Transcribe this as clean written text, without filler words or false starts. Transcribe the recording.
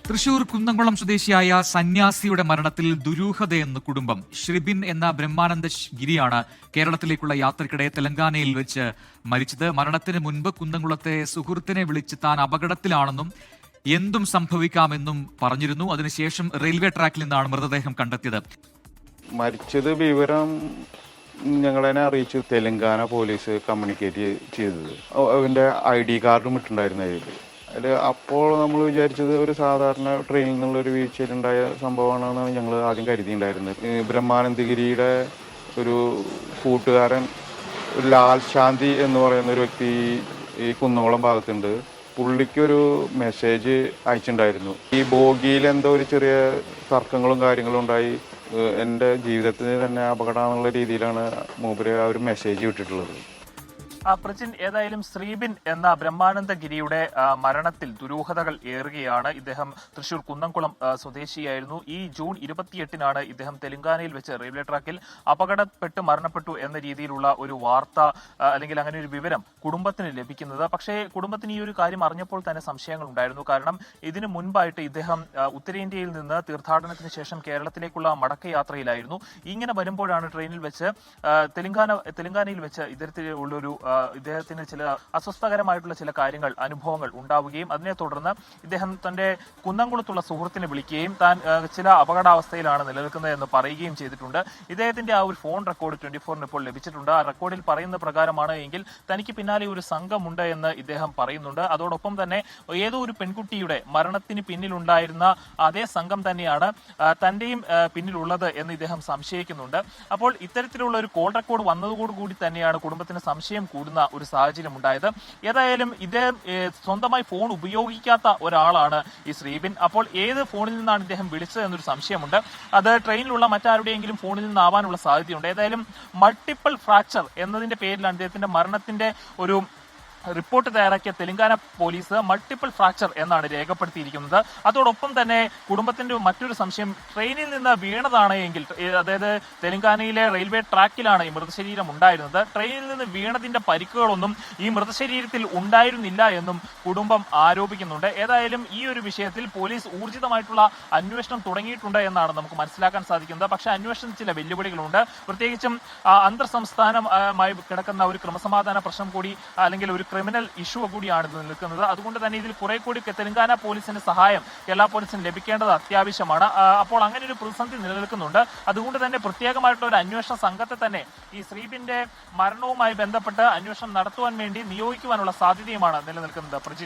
തൃശൂർ കുന്നംകുളം സ്വദേശിയായ സന്യാസിയുടെ മരണത്തിൽ ദുരൂഹതയെന്ന് കുടുംബം. ശ്രിബിൻ എന്ന ബ്രഹ്മാനന്ദ ഗിരിയാണ് കേരളത്തിലേക്കുള്ള യാത്രക്കിടെ തെലങ്കാനയിൽ വെച്ച് മരിച്ചത്. മരണത്തിന് മുൻപ് കുന്നംകുളത്തെ സുഹൃത്തിനെ വിളിച്ച് താൻ അപകടത്തിലാണെന്നും എന്തും സംഭവിക്കാമെന്നും പറഞ്ഞിരുന്നു. അതിനുശേഷം റെയിൽവേ ട്രാക്കിൽ നിന്നാണ് മൃതദേഹം കണ്ടെത്തിയത്. മരിച്ചത് വിവരം ഞങ്ങളെ അറിയിച്ചു തെലങ്കാന പോലീസ് കമ്മ്യൂണിക്കേറ്റ് ചെയ്തത്. അവൻ്റെ ID കാർഡും ഇട്ടുണ്ടായിരുന്നു അതിൽ. അപ്പോൾ നമ്മൾ വിചാരിച്ചത് ഒരു സാധാരണ ട്രെയിനിൽ നിന്നുള്ളൊരു വീഴ്ചയിലുണ്ടായ സംഭവമാണെന്നാണ് ഞങ്ങൾ ആദ്യം കരുതിയിട്ടുണ്ടായിരുന്നത്. ബ്രഹ്മാനന്ദഗിരിയുടെ ഒരു കൂട്ടുകാരൻ ലാൽ ശാന്തി എന്ന് പറയുന്ന ഒരു വ്യക്തി ഈ കുന്നംകുളം ഭാഗത്തുണ്ട്. പുള്ളിക്കൊരു മെസ്സേജ് അയച്ചിട്ടുണ്ടായിരുന്നു. ഈ ബോഗിയിൽ എന്തോ ഒരു ചെറിയ തർക്കങ്ങളും കാര്യങ്ങളും ഉണ്ടായി, എൻ്റെ ജീവിതത്തിന് തന്നെ അപകടമാണെന്നുള്ള രീതിയിലാണ് മൂപ്പര് ആ ഒരു മെസ്സേജ് വിട്ടിട്ടുള്ളത്. പ്രജിൻ, ഏതായാലും ശ്രീബിൻ എന്ന ബ്രഹ്മാനന്ദഗിരിയുടെ മരണത്തിൽ ദുരൂഹതകൾ ഏറുകയാണ്. ഇദ്ദേഹം തൃശൂർ കുന്നംകുളം സ്വദേശിയായിരുന്നു. ഈ ജൂൺ 28-നാണ് ഇദ്ദേഹം തെലങ്കാനയിൽ വെച്ച് റെയിൽവേ ട്രാക്കിൽ അപകടപ്പെട്ട് മരണപ്പെട്ടു എന്ന രീതിയിലുള്ള ഒരു വാർത്ത അല്ലെങ്കിൽ അങ്ങനെ ഒരു വിവരം കുടുംബത്തിന് ലഭിക്കുന്നത്. പക്ഷേ കുടുംബത്തിന് ഈ ഒരു കാര്യം അറിഞ്ഞപ്പോൾ തന്നെ സംശയങ്ങൾ ഉണ്ടായിരുന്നു. കാരണം ഇതിനു മുൻപായിട്ട് ഇദ്ദേഹം ഉത്തരേന്ത്യയിൽ നിന്ന് തീർത്ഥാടനത്തിന് ശേഷം കേരളത്തിലേക്കുള്ള മടക്കയാത്രയിലായിരുന്നു. ഇങ്ങനെ വരുമ്പോഴാണ് ട്രെയിനിൽ വെച്ച് തെലങ്കാനയിൽ വെച്ച് ഇത്തരത്തിലുള്ളൊരു ഇദ്ദേഹത്തിന് ചില അസ്വസ്ഥകരമായിട്ടുള്ള ചില കാര്യങ്ങൾ അനുഭവങ്ങൾ ഉണ്ടാവുകയും അതിനെ തുടർന്ന് ഇദ്ദേഹം തന്റെ കുന്നംകുളത്തുള്ള സുഹൃത്തിനെ വിളിക്കുകയും താൻ ചില അപകടാവസ്ഥയിലാണ് നിലനിൽക്കുന്നത് എന്ന് പറയുകയും ചെയ്തിട്ടുണ്ട്. ഇദ്ദേഹത്തിന്റെ ആ ഒരു ഫോൺ റെക്കോർഡ് 24 ഇപ്പോൾ ലഭിച്ചിട്ടുണ്ട്. ആ റെക്കോർഡിൽ പറയുന്ന പ്രകാരമാണ് എങ്കിൽ തനിക്ക് പിന്നാലെ ഒരു സംഘമുണ്ട് എന്ന് ഇദ്ദേഹം പറയുന്നുണ്ട്. അതോടൊപ്പം തന്നെ ഏതോ ഒരു പെൺകുട്ടിയുടെ മരണത്തിന് പിന്നിലുണ്ടായിരുന്ന അതേ സംഘം തന്നെയാണ് തന്റെയും പിന്നിലുള്ളത് എന്ന് ഇദ്ദേഹം സംശയിക്കുന്നുണ്ട്. അപ്പോൾ ഇത്തരത്തിലുള്ള ഒരു കോൾ റെക്കോർഡ് വന്നതോടുകൂടി തന്നെയാണ് കുടുംബത്തിന് സംശയം കൂടുന്ന ഒരു സാഹചര്യം ഉണ്ടായത്. ഏതായാലും ഇദ്ദേഹം സ്വന്തമായി ഫോൺ ഉപയോഗിക്കാത്ത ഒരാളാണ് ഈ ശ്രീബിൻ. അപ്പോൾ ഏത് ഫോണിൽ നിന്നാണ് ഇദ്ദേഹം വിളിച്ചത് എന്നൊരു സംശയമുണ്ട്. അത് ട്രെയിനിലുള്ള മറ്റാരുടെയെങ്കിലും ഫോണിൽ നിന്നാവാനുള്ള സാധ്യതയുണ്ട്. ഏതായാലും മൾട്ടിപ്പിൾ ഫ്രാക്ചർ എന്നതിന്റെ പേരിലാണ് ഇദ്ദേഹത്തിന്റെ മരണത്തിന്റെ ഒരു റിപ്പോർട്ട് തയ്യാറാക്കിയ തെലങ്കാന പോലീസ് മൾട്ടിപ്പിൾ ഫ്രാക്ചർ എന്നാണ് രേഖപ്പെടുത്തിയിരിക്കുന്നത്. അതോടൊപ്പം തന്നെ കുടുംബത്തിന്റെ മറ്റൊരു സംശയം, ട്രെയിനിൽ നിന്ന് വീണതാണ് എങ്കിൽ, അതായത് തെലങ്കാനയിലെ റെയിൽവേ ട്രാക്കിലാണ് ഈ മൃതശരീരം ഉണ്ടായിരുന്നത്. ട്രെയിനിൽ നിന്ന് വീണതിന്റെ പരിക്കുകളൊന്നും ഈ മൃതശരീരത്തിൽ ഉണ്ടായിരുന്നില്ല എന്നും കുടുംബം ആരോപിക്കുന്നുണ്ട്. ഏതായാലും ഈ ഒരു വിഷയത്തിൽ പോലീസ് ഊർജിതമായിട്ടുള്ള അന്വേഷണം തുടങ്ങിയിട്ടുണ്ട് എന്നാണ് നമുക്ക് മനസ്സിലാക്കാൻ സാധിക്കുന്നത്. പക്ഷേ അന്വേഷണത്തിൽ ചില വെല്ലുവിളികളുണ്ട്. പ്രത്യേകിച്ചും അന്തർ സംസ്ഥാനമായി കിടക്കുന്ന ഒരു ക്രമസമാധാന പ്രശ്നം കൂടി അല്ലെങ്കിൽ ഒരു ക്രിമിനൽ ഇഷ്യൂ കൂടിയാണ് ഇത് നിൽക്കുന്നത്. അതുകൊണ്ട് തന്നെ ഇതിൽ കുറെ കൂടി തെലങ്കാന പോലീസിന്റെ സഹായം കേരള പോലീസിന് ലഭിക്കേണ്ടത് അത്യാവശ്യമാണ്. അപ്പോൾ അങ്ങനെ ഒരു പ്രതിസന്ധി നിലനിൽക്കുന്നുണ്ട്. അതുകൊണ്ട് തന്നെ പ്രത്യേകമായിട്ടുള്ള ഒരു അന്വേഷണ സംഘത്തെ തന്നെ ഈ ശ്രീബിന്റെ മരണവുമായി ബന്ധപ്പെട്ട് അന്വേഷണം നടത്തുവാൻ വേണ്ടി നിയോഗിക്കുവാനുള്ള സാധ്യതയുമാണ് നിലനിൽക്കുന്നത്. പ്രജിത്ത്.